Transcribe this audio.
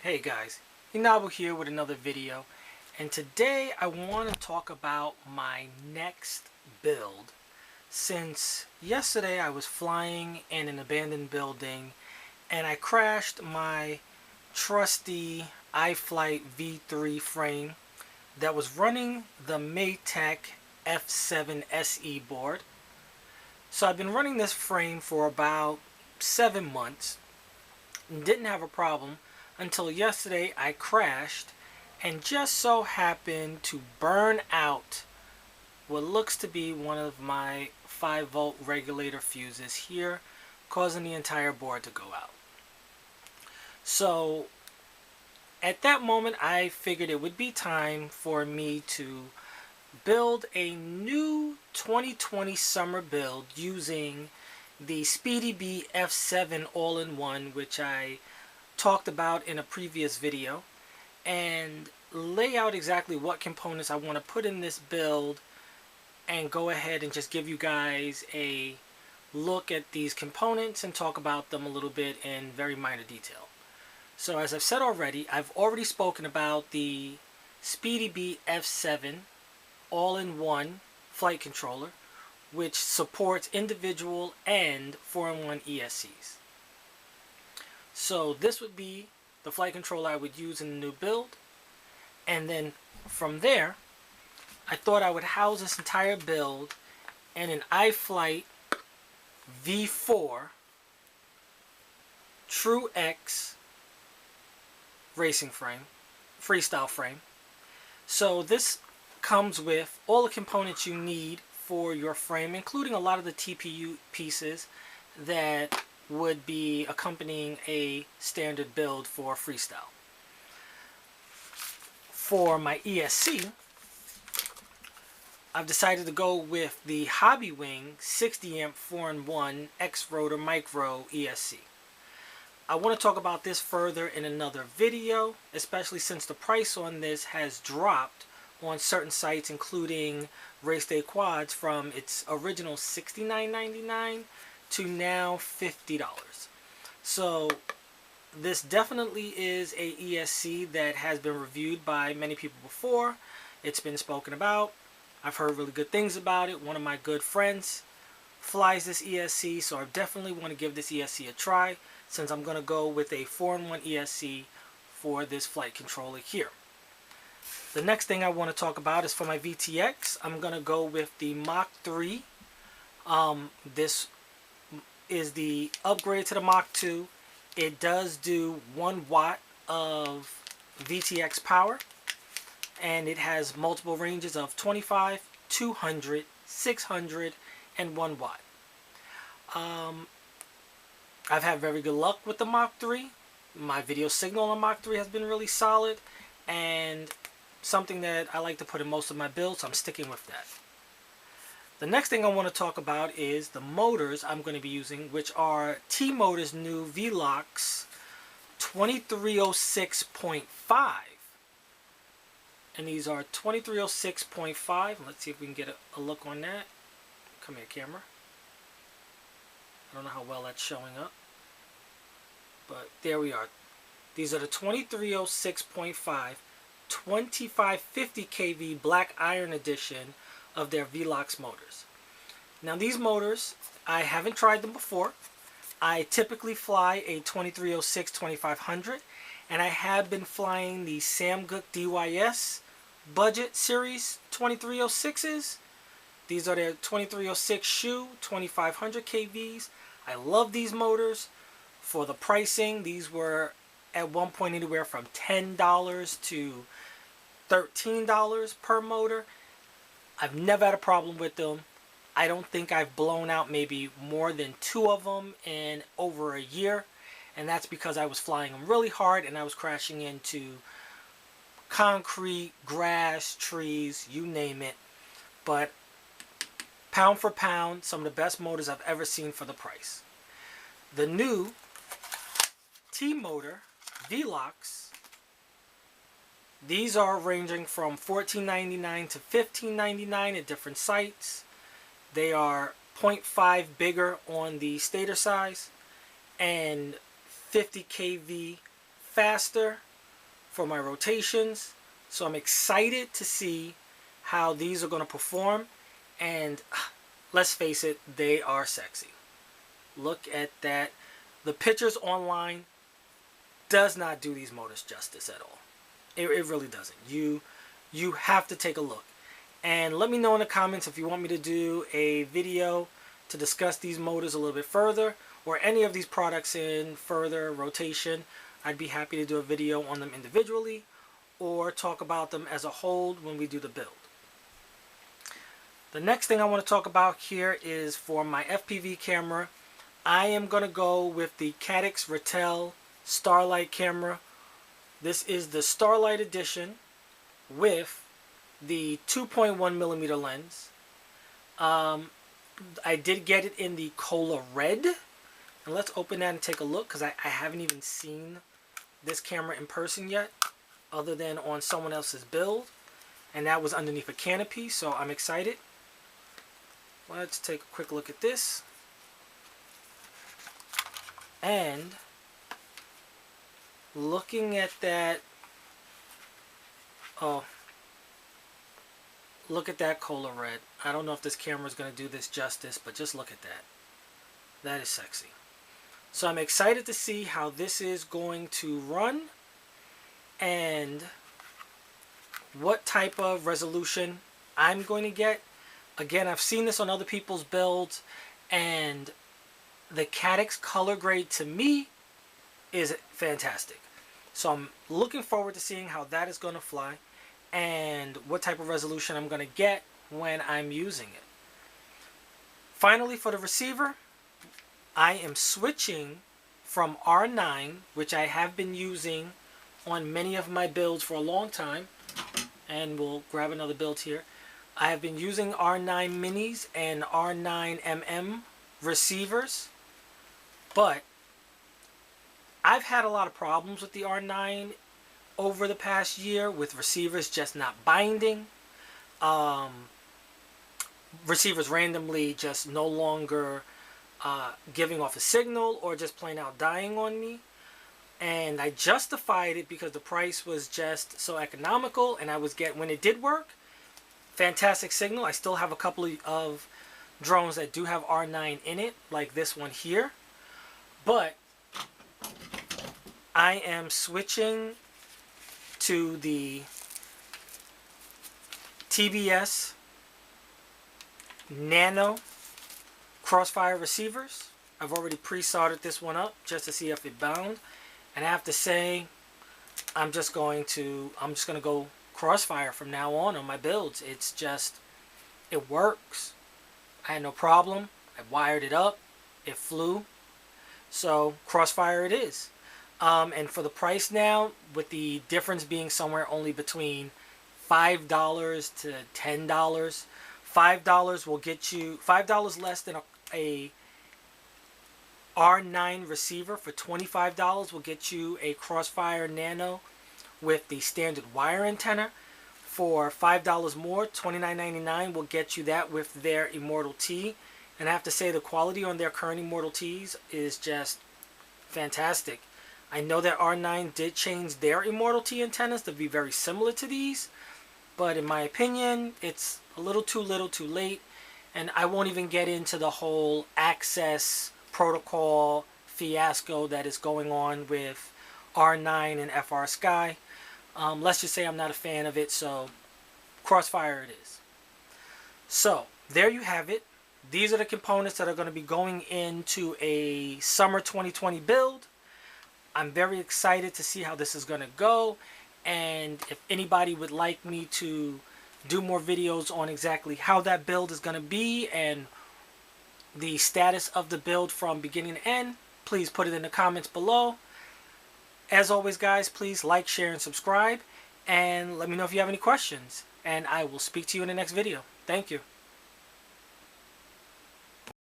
Hey guys, Inabu here with another video, and today I want to talk about my next build. Since yesterday I was flying in an abandoned building and I crashed my trusty Iflight V3 frame that was running the Maytech F7 SE board. So I've been running this frame for about 7 months and didn't have a problem until yesterday. I crashed and just so happened to burn out what looks to be one of my 5-volt regulator fuses here, causing the entire board to go out. So at that moment I figured it would be time for me to build a new 2020 summer build using the SpeedyBee F7 all-in-one, which I talked about in a previous video, and lay out exactly what components I want to put in this build and go ahead and just give you guys a look at these components and talk about them a little bit in very minor detail. So as I've said already, I've already spoken about the SpeedyBee F7 all-in-one flight controller, which supports individual and 4-in-1 ESCs. So this would be the flight controller I would use in the new build, and then from there I thought I would house this entire build in an Iflight V3 True X racing frame, freestyle frame. So this comes with all the components you need for your frame, including a lot of the TPU pieces that would be accompanying a standard build for freestyle. For my ESC, I've decided to go with the Hobbywing 60 amp 4-in-1 X-Rotor Micro ESC. I want to talk about this further in another video, especially since the price on this has dropped on certain sites, including Race Day Quads, from its original $69.99 to now $50. So this definitely is a ESC that has been reviewed by many people before. It's been spoken about. I've heard really good things about it. One of my good friends flies this ESC, so I definitely want to give this ESC a try, since I'm going to go with a 4-in-1 ESC for this flight controller here. The next thing I want to talk about is for my VTX. I'm going to go with the Mach 3. This is the upgrade to the Mach 2. It does do 1 watt of VTX power, and it has multiple ranges of 25, 200, 600, and 1 watt. I've had very good luck with the Mach 3. My video signal on Mach 3 has been really solid, and something that I like to put in most of my builds, so I'm sticking with that. The next thing I want to talk about is the motors I'm going to be using, which are T-Motor's new Velox 2306.5. And these are 2306.5. Let's see if we can get a look on that. Come here, camera. I don't know how well that's showing up, but there we are. These are the 2306.5 2550 kV black iron edition of their Velox motors. Now these motors, I haven't tried them before. I typically fly a 2306-2500, and I have been flying the Samguk DYS budget series 2306s. These are their 2306 shoe 2500 kVs. I love these motors. For the pricing, these were at one point anywhere from $10 to $13 per motor. I've never had a problem with them. I don't think I've blown out maybe more than 2 of them in over a year, and that's because I was flying them really hard and I was crashing into concrete, grass, trees, you name it. But pound for pound, some of the best motors I've ever seen for the price. The new T-Motor Velox, these are ranging from $14.99 to $15.99 at different sites. They are 0.5 bigger on the stator size and 50 kV faster for my rotations. So I'm excited to see how these are going to perform. And let's face it, they are sexy. Look at that. The pictures online does not do these motors justice at all. It really doesn't. You have to take a look. And let me know in the comments if you want me to do a video to discuss these motors a little bit further, or any of these products in further rotation. I'd be happy to do a video on them individually, or talk about them as a whole when we do the build. The next thing I want to talk about here is for my FPV camera. I am going to go with the Caddx Ratel Starlight camera. This is the Starlight edition with the 2.1mm lens. I did get it in the Cola Red. And let's open that and take a look, because I haven't even seen this camera in person yet, other than on someone else's build. And that was underneath a canopy, so I'm excited. Let's take a quick look at this. And looking at that, oh, look at that Cola Red. I don't know if this camera is going to do this justice, but just look at that. That is sexy. So I'm excited to see how this is going to run and what type of resolution I'm going to get. Again, I've seen this on other people's builds, and the Caddx color grade to me is fantastic. So I'm looking forward to seeing how that is going to fly and what type of resolution I'm going to get when I'm using it. Finally, for the receiver, I am switching from R9, which I have been using on many of my builds for a long time, and we'll grab another build here. I have been using R9 minis and R9mm receivers, but I've had a lot of problems with the R9 over the past year, with receivers just not binding, receivers randomly just no longer giving off a signal, or just plain out dying on me. And I justified it because the price was just so economical, and I was getting, when it did work, fantastic signal. I still have a couple of drones that do have R9 in it, like this one here, but I am switching to the TBS Nano Crossfire receivers. I've already pre-soldered this one up just to see if it bound, and I have to say I'm just going to go Crossfire from now on my builds. It's just, it works. I had no problem. I wired it up, it flew, so Crossfire it is. And for the price now, with the difference being somewhere only between $5 to $10, $5 will get you, $5 less than a R9 receiver. For $25 will get you a Crossfire Nano with the standard wire antenna. For $5 more, $29.99 will get you that with their Immortal T. And I have to say, the quality on their current Immortal Ts is just fantastic. I know that R9 did change their Immortal T antennas to be very similar to these, but in my opinion, it's a little too little too late, and I won't even get into the whole access protocol fiasco that is going on with R9 and FR Sky. Let's just say I'm not a fan of it, so Crossfire it is. So there you have it. These are the components that are going to be going into a summer 2020 build. I'm very excited to see how this is going to go, and if anybody would like me to do more videos on exactly how that build is going to be and the status of the build from beginning to end, please put it in the comments below. As always, guys, please like, share, and subscribe, and let me know if you have any questions, and I will speak to you in the next video. Thank you.